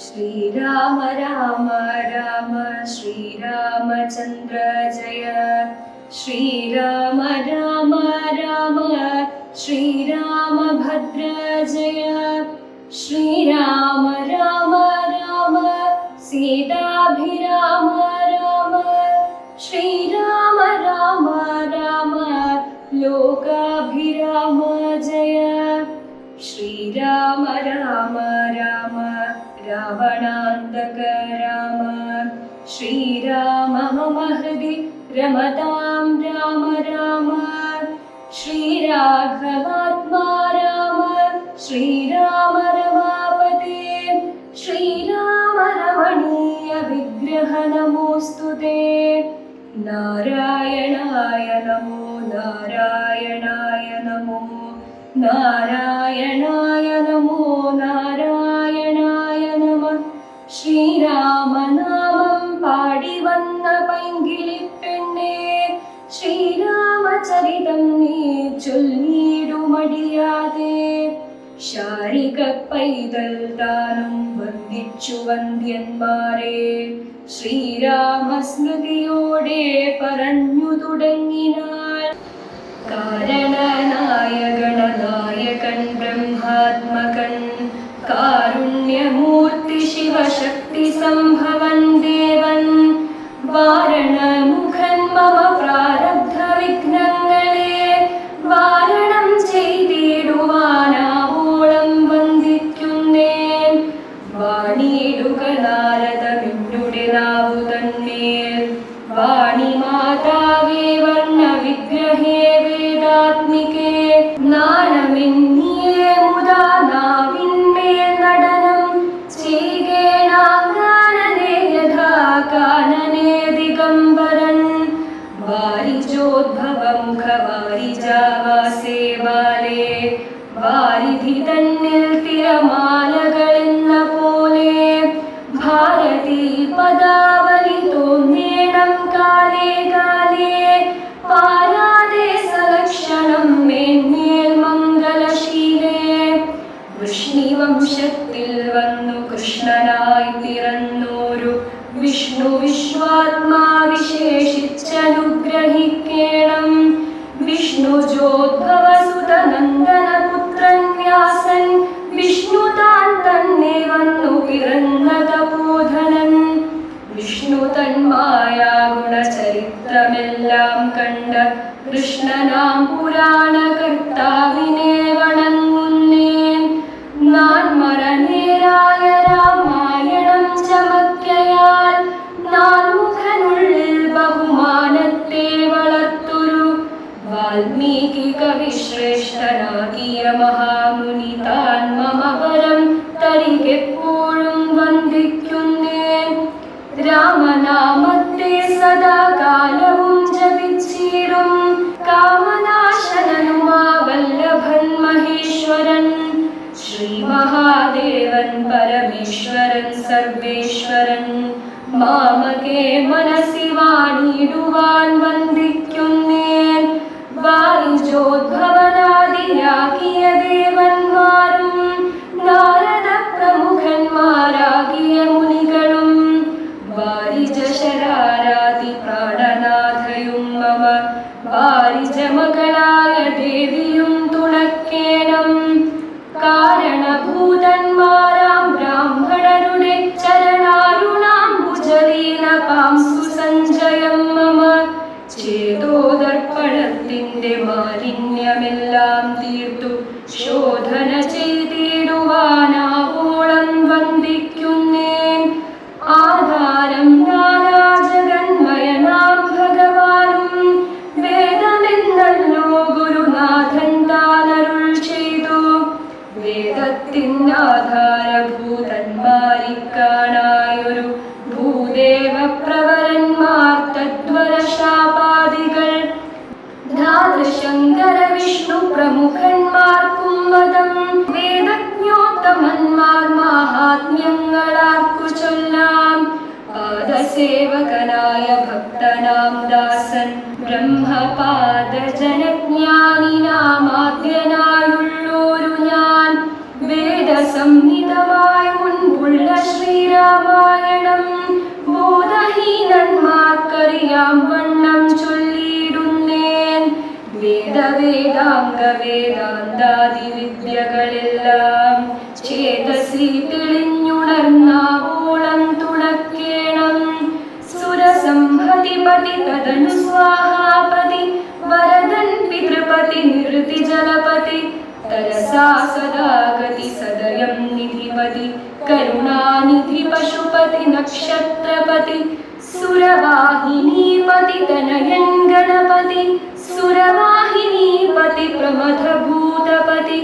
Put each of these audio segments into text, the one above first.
श्रीराम राम राम श्रीरामचन्द्र जय। श्रीराम राम राम श्रीरामभद्र जय। श्रीराम राम राम सीताभिराम राम। श्रीराम राम राम लोकाभिराम जय। श्रीराम राम राम रावणान्तक राम। श्रीराम मम हृदि रमतां राम राम। श्रीराघवात्मा राम श्रीराम रमापते। श्रीराम रमणीय विग्रह नमोस्तुते। नारायणाय नमो नारायणाय नमो नारायणाय नमो नारायणाय नमः। ശ്രീരാമനാമം പാടി വന്ന പൈങ്കിളിപ്പെണ്ണേ, ശ്രീരാമചരിതം നീ ചൊല്ലിടുമടിയാതെ. ശാരിക പൈതൽ താനും വന്ദിച്ചു വന്ദ്യന്മാരെ, ശ്രീരാമസ്മൃതിയോടെ പറഞ്ഞു തുടങ്ങിനാൾ. കാരണനായകണനായകൻ ബ്രഹ്മാത്മകൻ, കാരുണ്യമൂർത്തി ശിവശക്തി സംഭവൻ ദേവൻ. വാരണമുഖൻ മമ പ്രാരബ്ധ വിഘ്നങ്ങളെ വാരണം ചെയ്തിടുവാനാവോളം വന്ദിക്കുന്നേൻ. വാണിയിടുക നാരദമെന്നുടെ നാവു തന്മേൽ, വാണി മാതാവേ വർണ്ണ വിഗ്രഹേ വേദാത്മികേ. നാണമെന്നിയേ മുദാ നാവിന്മേൽ നടനം ചെയ്യേണാകാനനേ യഥാ കാനനേ ദിഗംബരൻ. വാരിജോദ്ഭവമുഖ വാരിജാവാസേ ബാലേ, വാരിധി തന്നിൽ തിരമാലകളെന്ന പോലെ. ഭാരതീ പദാവലി തോന്നേണം കാലേ കാലേ, പാരാതെ സലക്ഷണം മേന്മേൽ മംഗളശീലേ. വൃഷ്ണിവംശത്തിൽ വന്നു കൃഷ്ണനായി പിറന്നോരു വിഷ്ണു വിശ്വാത്മാ വിശേഷിച്ചനുഗ്രഹിക്കേണം. വിഷ്ണുജോദ്ഭവസുത നന്ദനപുത്രൻ വ്യാസൻ, വിഷ്ണു താൻ തന്നെ വന്നു പിറന്ന തപോധനൻ. വിഷ്ണു തന്മായ ഗുണചരിത്രമെല്ലാം കണ്ട കൃഷ്ണനാം പുരാണകർത്താവിനെ വണങ്ങുന്നേൻ. നാൻമറനേരായ രാമായണം ചമക്കയാൽ, നാൻമുഖനുള്ളിൽ ബഹുമാനത്തെ വളർത്തൊരു വാൽമീകി കവിശ്രേഷ്ഠനാകിയ മഹാമുനി താൻ മമ വരം തരികെപ്പോഴും വന്ദിക്കുന്നേൻ. രാമനാമത്തെ സദാകാലവും ജപിച്ചിടും കാമനാശനനുമാ വല്ലഭൻ മഹേശ്വരൻ. ശ്രീ മഹാദേവൻ പരമേശ്വരൻ സർവേശ്വരൻ, മാമകേ മനസി വാണിടുവാൻ വന്ദിക്കുന്നേൻ. വാരിജോദ്ഭവനാദിയാകിയ ദേവന്മാരും നാരദ പ്രമുഖന്മാരാകിയ മുനികളും, വാരിജശരാരാതി പ്രാണനാഥയും മമ വാരിജമകളായ ദേവിയും തുണക്കേണം. കാരണഭൂതന്മാരാം ബ്രാഹ്മണരുടെ ചരണാരുണാംബുജലീനപാം സുസഞ്ജയം മമ. ചേതോദർപ്പണത്തിന്റെ മാലിന്യമെല്ലാം തീർത്തു ശോധന ചെയ്തിടുവാനാവോളം വന്ദിക്കുന്നേൻ. ആധാരം നാനാജഗന്മയനാം ഭഗവാനും, വേദമെന്നല്ലോ ഗുരുനാഥൻ താനരുൾ ചെയ്തു. വേദത്തിനാധാരഭൂതന്മാരിക്കാണായൊരു ഭൂദേവപ്രവരന്മാർ തദ്വരശാപാദികൾ. ധാതൃശങ്കര വിഷ്ണു പ്രമുഖന്മാർക്കും വദം, വേദജ്ഞോത്തമന്മാർ മാഹാത്മ്യങ്ങളാർക്കു ചൊല്ലാം. പാദസേവകനായ ഭക്തനാം ദാസൻ ബ്രഹ്മപാദജനജ്ഞാനിനാമാദ്യനായുള്ളോരു ഞാൻ. വേദസംഹിതമായി മുൻപുള്ള ശ്രീ വേദാംഗ വേദാന്താദി വിദ്യകളെല്ലാം ചേതസി തെളിഞ്ഞുണർന്നാവോളം തുണക്കേണം. സുരസംഹതിപതി തദനു സ്വാഹാപതി വരദൻ പിതൃപതി നിർത്തി ജലപതി തരസാ സദാഗതി സദയം നിധിപതി കരുണാനിധി പശുപതി നക്ഷത്രപതി സുരവാഹിനീപതി തനയൻ ഗണപതി സുരവാഹിനീപതി പ്രമഥഭൂതപതി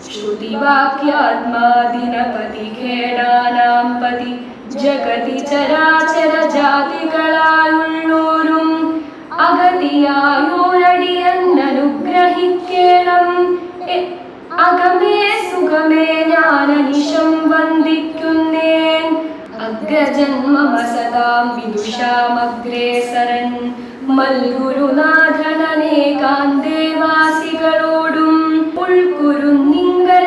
ശ്രുതിവാക്യാത്മാദിനപതി ഖേടാനാം പതി ജഗതി ചരാചര ജാതികളായുള്ളോരും അഗതിയായോരടിയന്നനുഗ്രഹിക്കേണം. അകമേ സുഖമേ ഞാനനിശം വന്ദിക്കുന്നേൻ. അഗ്രജന്മമസതാം വിദുഷാമഗ്രേസരൻ മൽഗുരുനാഥനേകാന്തേവാസികളോടും ഉൾക്കുരുന്നിങ്കൽ